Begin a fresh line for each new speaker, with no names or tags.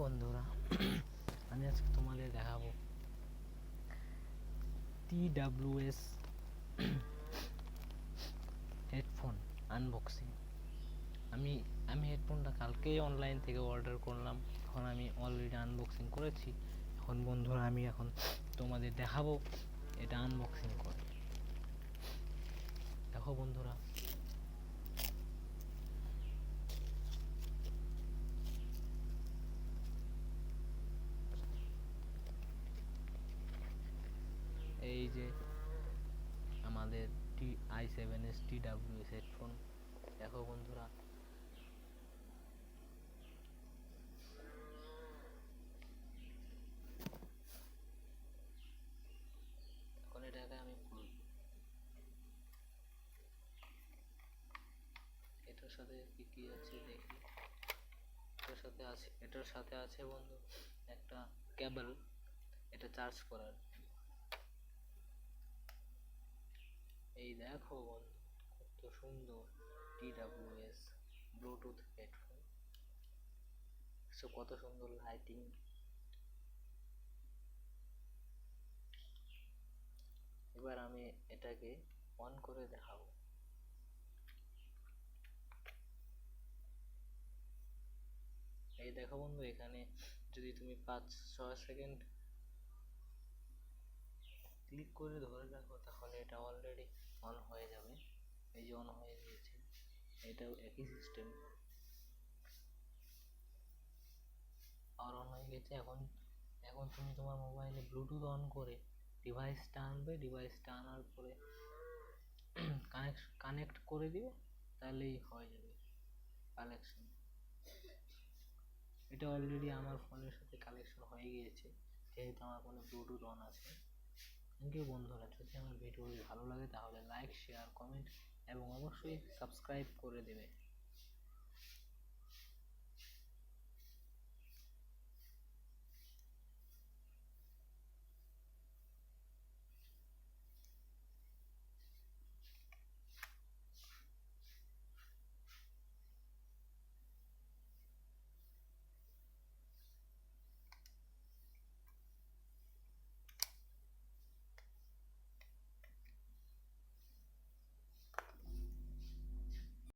বন্ধুরা, আমি আজকে তোমাদের দেখাবো TWS হেডফোন আনবক্সিং। আমি আমি হেডফোনটা কালকেই অনলাইন থেকে অর্ডার করলাম। এখন আমি অলরেডি আনবক্সিং করেছি। এখন বন্ধুরা, আমি এখন তোমাদের দেখাবো এটা আনবক্সিং করে। দেখো বন্ধুরা, এই যে আমাদের i7s TWS হেডফোন। দেখো বন্ধুরা, এখন এটাকে আমি খুলব। এটার সাথে কি কি আছে দেখি। এটার সাথে আছে বন্ধু একটা কেবল, এটা চার্জ করার। এই দেখো বন্ধু, কত সুন্দর TWS ব্লুটুথ হেডফোন। কত সুন্দর লাইটিং। এবার আমি এটাকে অন করে দেখাবো। এই দেখো বন্ধু, এখানে যদি তুমি 5-6 সেকেন্ড ক্লিক করে ধরে রাখো, তাহলে এটা অলরেডি অন হয়ে যাবে। এই যে অন হয়ে গিয়েছে। এটাও একই সিস্টেম, আর অন হয়ে গেছে। এখন তুমি তোমার মোবাইলে ব্লুটুথ অন করে ডিভাইসটা আনবে। ডিভাইসটা আনার পরে কানেক্ট করে দিবে, তাহলেই হয়ে যাবে কালেকশন। এটা অলরেডি আমার ফোনের সাথে কালেকশন হয়ে গিয়েছে, যেহেতু আমার ফোনে ব্লুটুথ অন আছে। থ্যাংক ইউ বন্ধুরা। যদি আমার ভিডিওটি ভালো লাগে তাহলে লাইক, শেয়ার, কমেন্ট এবং অবশ্যই সাবস্ক্রাইব করে দেবে।